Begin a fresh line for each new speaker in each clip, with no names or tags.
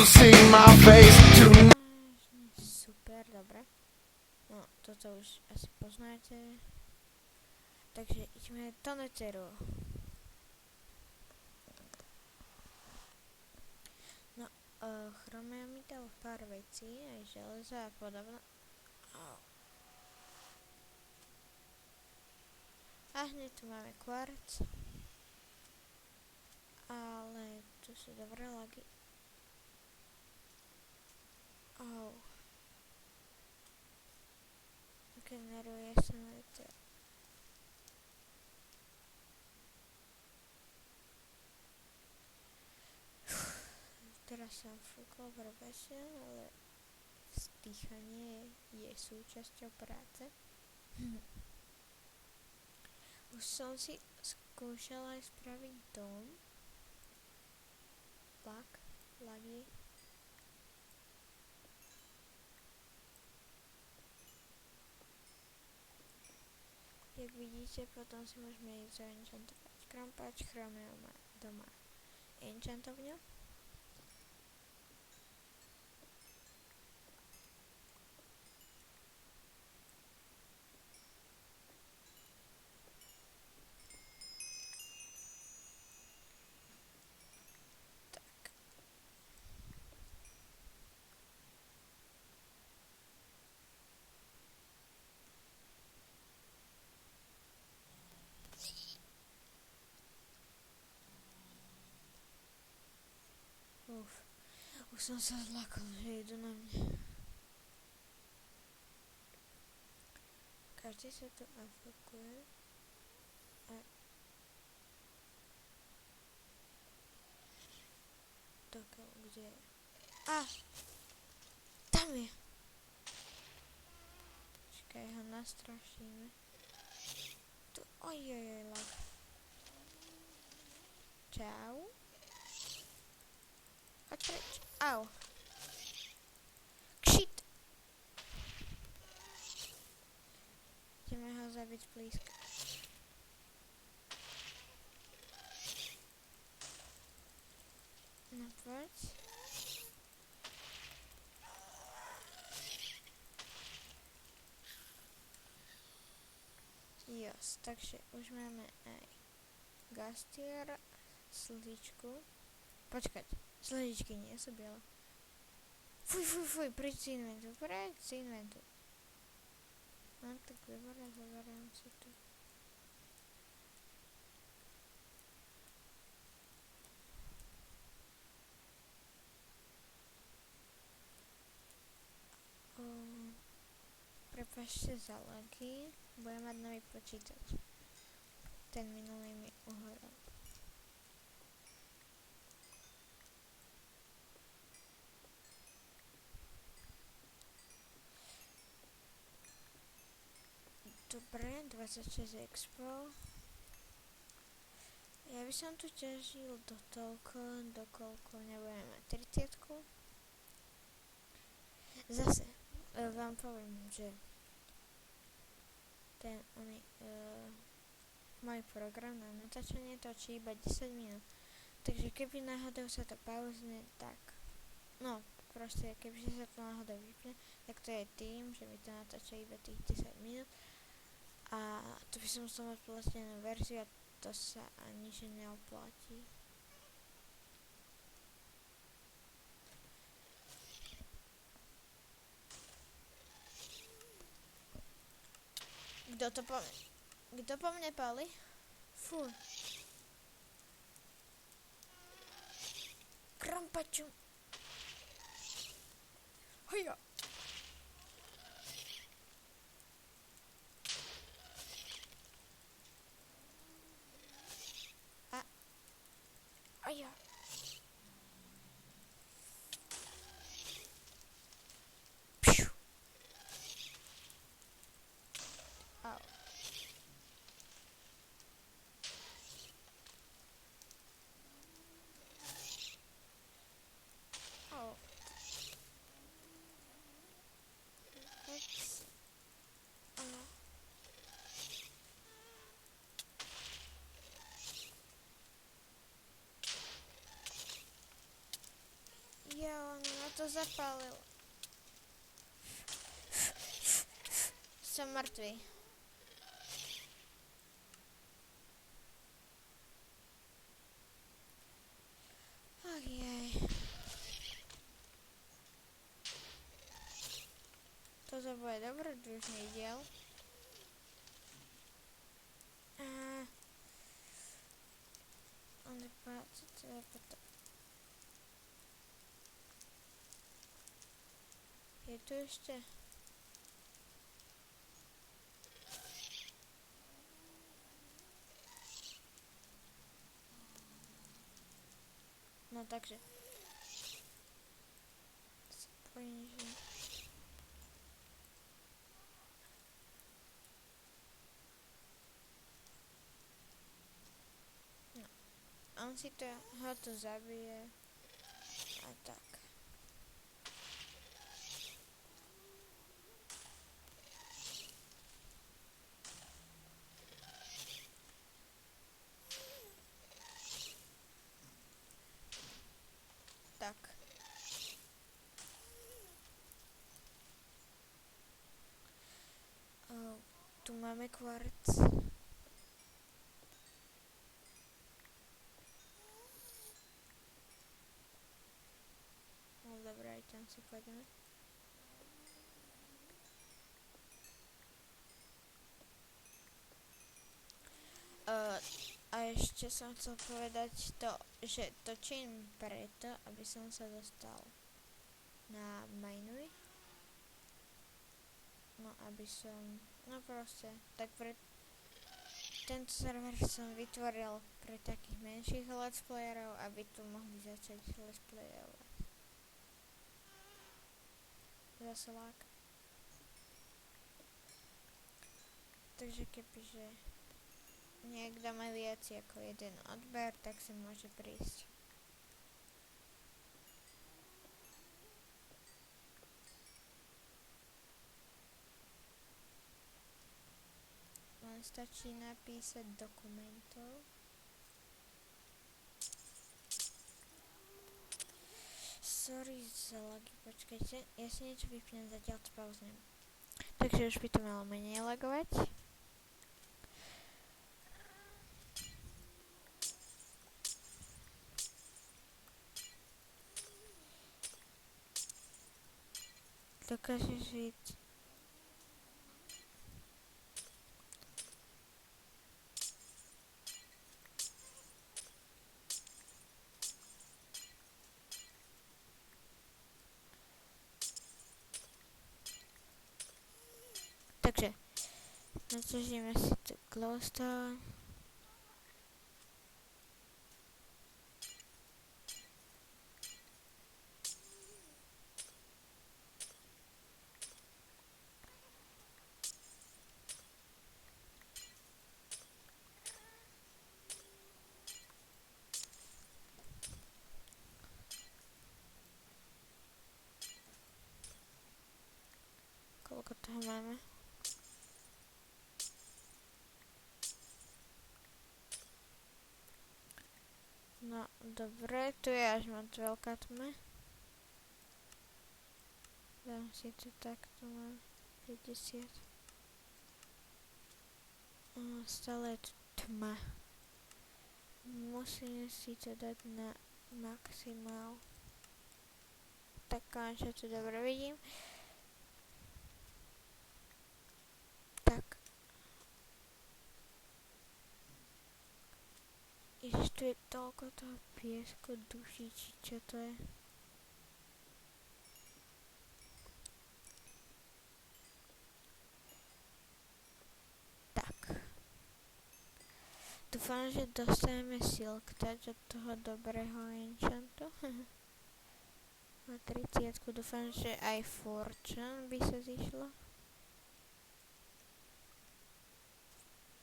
see my face tonight.
Super, dobre. No, toto už asi poznáte. Takže ideme do neteru. No, Chromia mi dal pár vecí, aj železa a podobno. A hneď tu máme kvarc. Ale tu sú dobré lagy. Generuje sa neter. Teraz som fúkol prepačte, ale stýchanie je súčasťou práce. Už som si skúšala aj spraviť dom. Lagy. Jak vidíte, potom si môžeme ísť zaenchantovať krampač, Chromia má doma enchantovňu. Už som sa zlakol, že idú na mňa. Každý sa tu afokuje. Dokiaľ, kde je? Tam je! Počkaj, ho nastrašíme. Tu, lag. Čau. Choď preč. Au. Shit. Ideme ho zabiť blízko. No poď. Takže už máme aj gastier, slzičku. Počkať. Slzičky nie sú biele. Fuj, preč z inventu. No tak vyberám si tu. Prepáčte za lagy, budem mať nový počítač. Ten minulý mi uhorel. Dobre, 26 expo. Ja by som tu ťažil do toľko, dokoľko nebudeme mať 30. Zase vám poviem, že ten môj program na natáčanie točí iba 10 minút. Takže keby náhodou sa to pauzne, tak no proste keby sa to náhodou vypne, tak to je tým, že mi to natáča iba tých 10 minút a to by som musel mať platenú verziu a to sa ani že neoplatí. Kto po mne pali? Fú. Krampaču. Hoja. Aja. Pšiu. Au. Au. Ano. to zapálil. Som mŕtvý. Ach jej. Toto bude dobrodružný diel. Je tu ešte? No takže. Spojím. No. On si to, ho to zabije. A tak. Tak. Tu máme kvarc. No dobré, aj tam si pôjdeme. A ešte som chcel povedať to, že točím preto, aby som sa dostal na mainuj. No aby som, no proste, tak pre tento server som vytvoril pre takých menších let's playerov, aby tu mohli začať let's playovať. Zase lag. Takže kebyže niekto má viac ako jeden odber, tak si môže prísť. Len stačí napísať dokumentov. Sorry za lagy, počkajte, ja si niečo vypnem, zatiaľ to pauznem. Takže už by to malo menej lagovať. Dokážeš žiť. Takže, naťažíme si tu glowstone. Koľko toho máme? No, dobre, tu je až moc veľká tma. Dám si to takto, mám 50. Stále je tu tma. Musíme si to dať na maximál. Tak konečne to dobre vidím. Tak. Ježiš, tu je toľko toho piesku, duší, či čo to je. Tak. Dúfam, že dostaneme silk touch od toho dobrého enchantu. Na 30. Dúfam, že aj fortune by sa zišlo.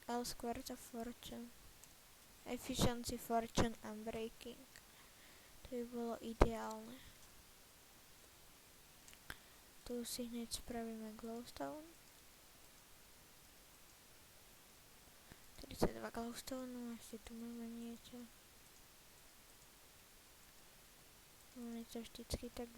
Ale skôr to fortune. Efficiency, fortune a breaking. To by bolo ideálne. Tu si hneď spravíme glowstone. 32 glowstone, no ešte tu máme niečo. Máme to vždycky tak